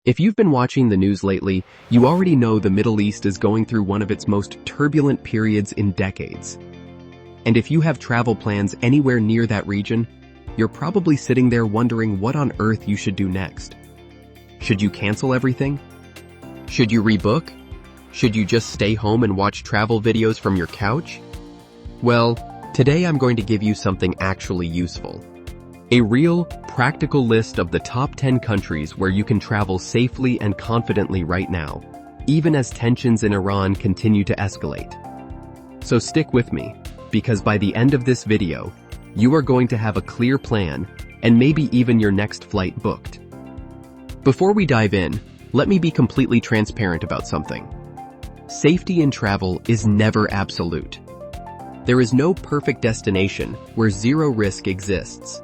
If you've been watching the news lately, you already know the Middle East is going through one of its most turbulent periods in decades. And if you have travel plans anywhere near that region, you're probably sitting there wondering what on earth you should do next. Should you cancel everything? Should you rebook? Should you just stay home and watch travel videos from your couch? Well, today I'm going to give you something actually useful. A real, practical list of the top 10 countries where you can travel safely and confidently right now, even as tensions in Iran continue to escalate. So stick with me, because by the end of this video, you are going to have a clear plan and maybe even your next flight booked. Before we dive in, let me be completely transparent about something. Safety in travel is never absolute. There is no perfect destination where zero risk exists.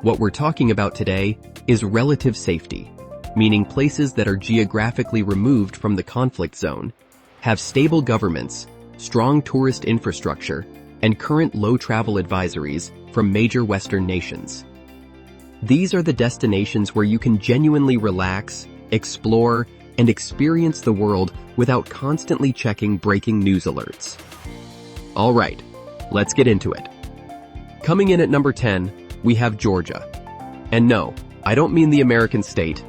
What we're talking about today is relative safety, meaning places that are geographically removed from the conflict zone, have stable governments, strong tourist infrastructure, and current low travel advisories from major Western nations. These are the destinations where you can genuinely relax, explore, and experience the world without constantly checking breaking news alerts. All right, let's get into it. Coming in at number 10, we have Georgia. And no, I don't mean the American state.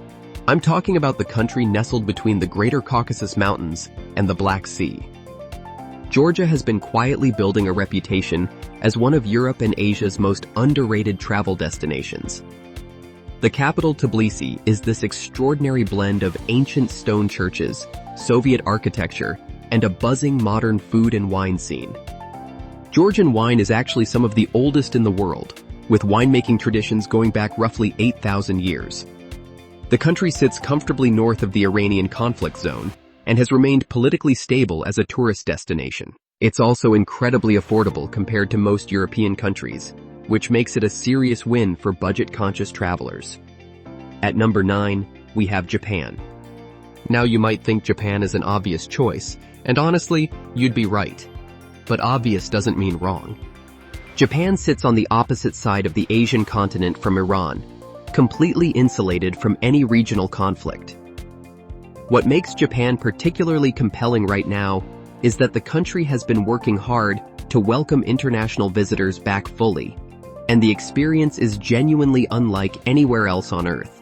I'm talking about the country nestled between the Greater Caucasus Mountains and the Black Sea. Georgia has been quietly building a reputation as one of Europe and Asia's most underrated travel destinations. The capital, Tbilisi, is this extraordinary blend of ancient stone churches, Soviet architecture, and a buzzing modern food and wine scene. Georgian wine is actually some of the oldest in the world, with winemaking traditions going back roughly 8,000 years. The country sits comfortably north of the Iranian conflict zone and has remained politically stable as a tourist destination. It's also incredibly affordable compared to most European countries, which makes it a serious win for budget-conscious travelers. At number 9, we have Japan. Now you might think Japan is an obvious choice, and honestly, you'd be right. But obvious doesn't mean wrong. Japan sits on the opposite side of the Asian continent from Iran, completely insulated from any regional conflict. What makes Japan particularly compelling right now is that the country has been working hard to welcome international visitors back fully, and the experience is genuinely unlike anywhere else on Earth.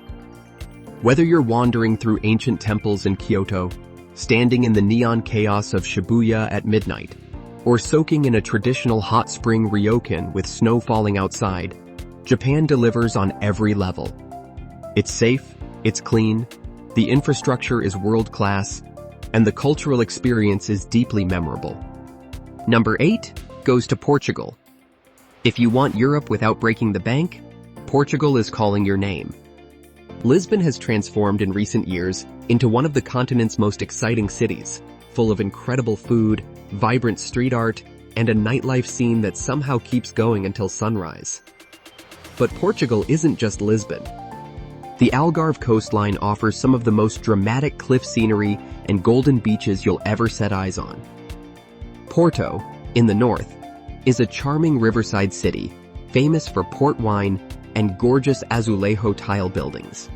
Whether you're wandering through ancient temples in Kyoto, standing in the neon chaos of Shibuya at midnight, or soaking in a traditional hot spring ryokan with snow falling outside, Japan delivers on every level. It's safe, it's clean, the infrastructure is world-class, and the cultural experience is deeply memorable. Number 8 goes to Portugal. If you want Europe without breaking the bank, Portugal is calling your name. Lisbon has transformed in recent years into one of the continent's most exciting cities, full of incredible food, vibrant street art, and a nightlife scene that somehow keeps going until sunrise. But Portugal isn't just Lisbon. The Algarve coastline offers some of the most dramatic cliff scenery and golden beaches you'll ever set eyes on. Porto, in the north, is a charming riverside city, famous for port wine and gorgeous azulejo tile buildings.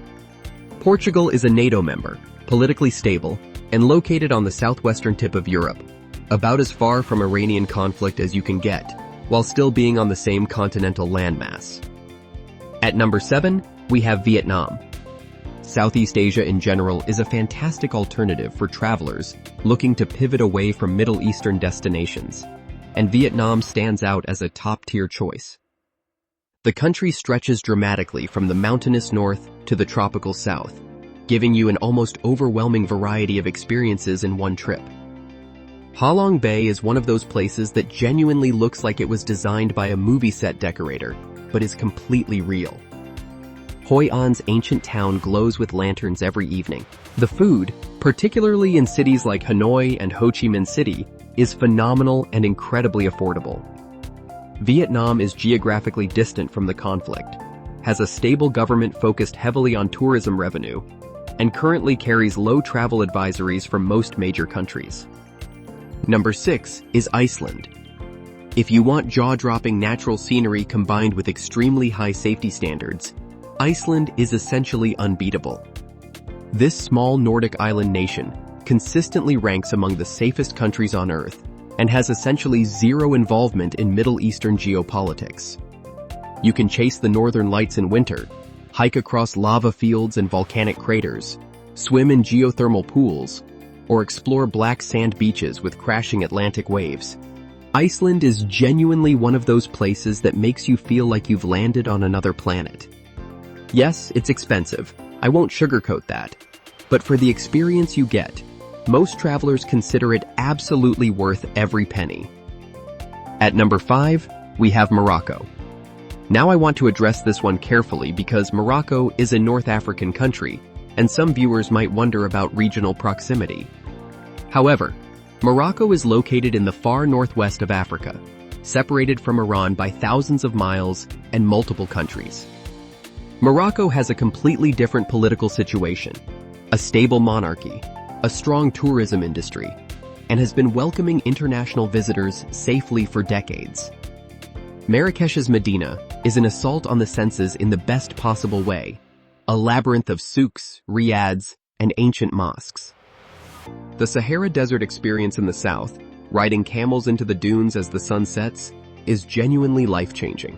Portugal is a NATO member, politically stable, and located on the southwestern tip of Europe, about as far from Iranian conflict as you can get, while still being on the same continental landmass. At number 7, we have Vietnam. Southeast Asia in general is a fantastic alternative for travelers looking to pivot away from Middle Eastern destinations, and Vietnam stands out as a top-tier choice. The country stretches dramatically from the mountainous north to the tropical south, giving you an almost overwhelming variety of experiences in one trip. Ha Long Bay is one of those places that genuinely looks like it was designed by a movie set decorator, but is completely real. Hoi An's ancient town glows with lanterns every evening. The food, particularly in cities like Hanoi and Ho Chi Minh City, is phenomenal and incredibly affordable. Vietnam is geographically distant from the conflict, has a stable government focused heavily on tourism revenue, and currently carries low travel advisories from most major countries. Number 6 is Iceland. If you want jaw-dropping natural scenery combined with extremely high safety standards, Iceland is essentially unbeatable. This small Nordic island nation consistently ranks among the safest countries on Earth and has essentially zero involvement in Middle Eastern geopolitics. You can chase the northern lights in winter, hike across lava fields and volcanic craters, swim in geothermal pools, or explore black sand beaches with crashing Atlantic waves. Iceland is genuinely one of those places that makes you feel like you've landed on another planet. Yes, it's expensive. I won't sugarcoat that. But for the experience you get, most travelers consider it absolutely worth every penny. At number 5, we have Morocco. Now I want to address this one carefully because Morocco is a North African country, and some viewers might wonder about regional proximity. However, Morocco is located in the far northwest of Africa, separated from Iran by thousands of miles and multiple countries. Morocco has a completely different political situation, a stable monarchy, a strong tourism industry, and has been welcoming international visitors safely for decades. Marrakesh's Medina is an assault on the senses in the best possible way, a labyrinth of souks, riads, and ancient mosques. The Sahara Desert experience in the south, riding camels into the dunes as the sun sets, is genuinely life-changing.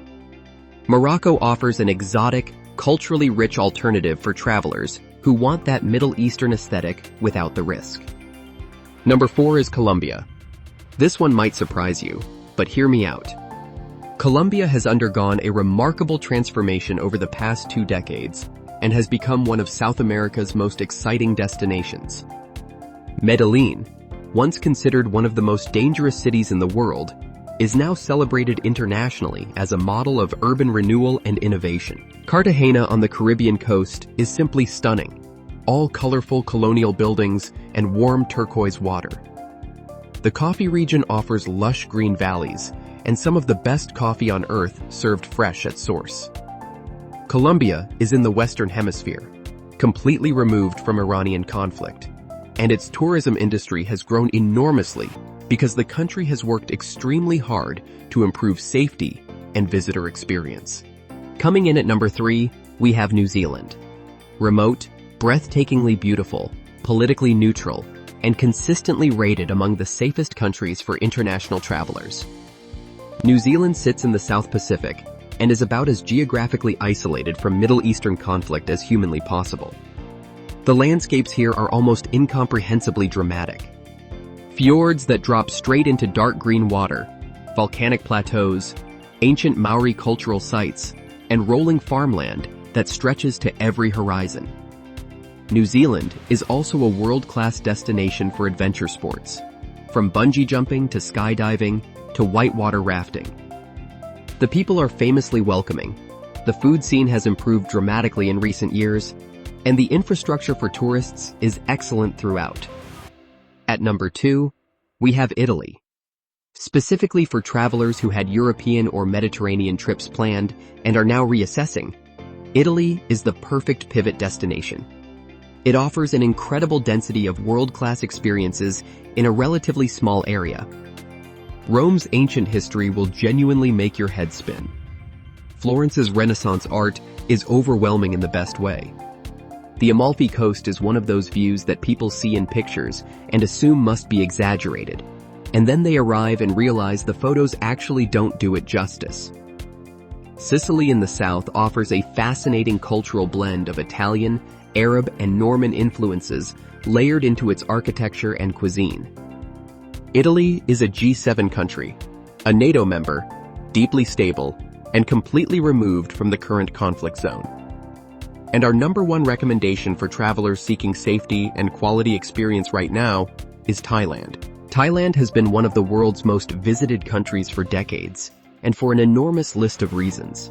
Morocco offers an exotic, culturally rich alternative for travelers who want that Middle Eastern aesthetic without the risk. Number 4 is Colombia. This one might surprise you, but hear me out. Colombia has undergone a remarkable transformation over the past 2 decades and has become one of South America's most exciting destinations. Medellin, once considered one of the most dangerous cities in the world, is now celebrated internationally as a model of urban renewal and innovation. Cartagena on the Caribbean coast is simply stunning, all colorful colonial buildings and warm turquoise water. The coffee region offers lush green valleys and some of the best coffee on earth served fresh at source. Colombia is in the Western Hemisphere, completely removed from Iranian conflict, and its tourism industry has grown enormously because the country has worked extremely hard to improve safety and visitor experience. Coming in at number 3, we have New Zealand. Remote, breathtakingly beautiful, politically neutral, and consistently rated among the safest countries for international travelers. New Zealand sits in the South Pacific and is about as geographically isolated from Middle Eastern conflict as humanly possible. The landscapes here are almost incomprehensibly dramatic. Fjords that drop straight into dark green water, volcanic plateaus, ancient Maori cultural sites, and rolling farmland that stretches to every horizon. New Zealand is also a world-class destination for adventure sports, from bungee jumping to skydiving to whitewater rafting. The people are famously welcoming, the food scene has improved dramatically in recent years, and the infrastructure for tourists is excellent throughout. At number 2, we have Italy. Specifically for travelers who had European or Mediterranean trips planned and are now reassessing, Italy is the perfect pivot destination. It offers an incredible density of world-class experiences in a relatively small area. Rome's ancient history will genuinely make your head spin. Florence's Renaissance art is overwhelming in the best way. The Amalfi Coast is one of those views that people see in pictures and assume must be exaggerated, and then they arrive and realize the photos actually don't do it justice. Sicily in the south offers a fascinating cultural blend of Italian, Arab, and Norman influences layered into its architecture and cuisine. Italy is a G7 country, a NATO member, deeply stable, and completely removed from the current conflict zone. And our number 1 recommendation for travelers seeking safety and quality experience right now is Thailand. Thailand has been one of the world's most visited countries for decades, and for an enormous list of reasons.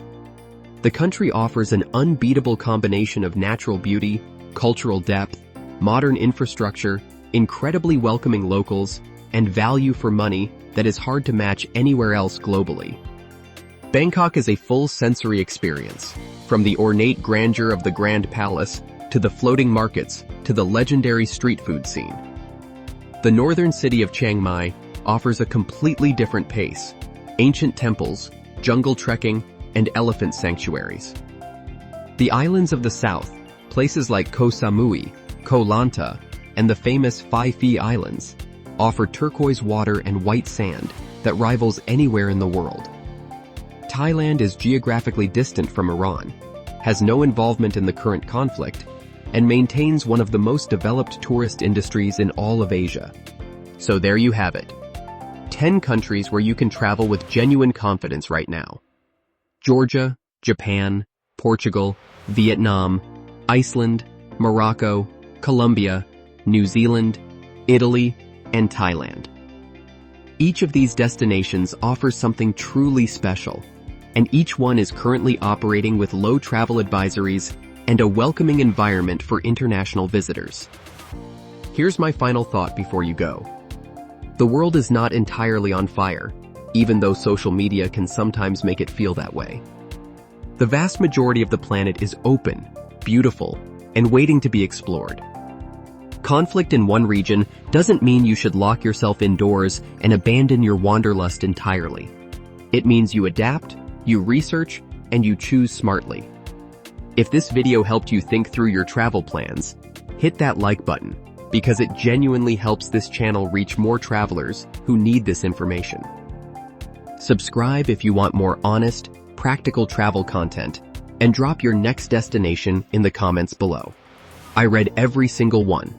The country offers an unbeatable combination of natural beauty, cultural depth, modern infrastructure, incredibly welcoming locals, and value for money that is hard to match anywhere else globally. Bangkok is a full sensory experience, from the ornate grandeur of the Grand Palace to the floating markets to the legendary street food scene. The northern city of Chiang Mai offers a completely different pace, ancient temples, jungle trekking, and elephant sanctuaries. The islands of the south, places like Koh Samui, Koh Lanta, and the famous Phi Phi Islands offer turquoise water and white sand that rivals anywhere in the world. Thailand is geographically distant from Iran, has no involvement in the current conflict, and maintains one of the most developed tourist industries in all of Asia. So there you have it. 10 countries where you can travel with genuine confidence right now. Georgia, Japan, Portugal, Vietnam, Iceland, Morocco, Colombia, New Zealand, Italy, and Thailand. Each of these destinations offers something truly special, and each one is currently operating with low travel advisories and a welcoming environment for international visitors. Here's my final thought before you go. The world is not entirely on fire, even though social media can sometimes make it feel that way. The vast majority of the planet is open, beautiful, and waiting to be explored. Conflict in one region doesn't mean you should lock yourself indoors and abandon your wanderlust entirely. It means you adapt, you research, and you choose smartly. If this video helped you think through your travel plans, hit that like button, because it genuinely helps this channel reach more travelers who need this information. Subscribe if you want more honest, practical travel content, and drop your next destination in the comments below. I read every single one.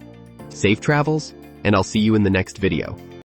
Safe travels, and I'll see you in the next video.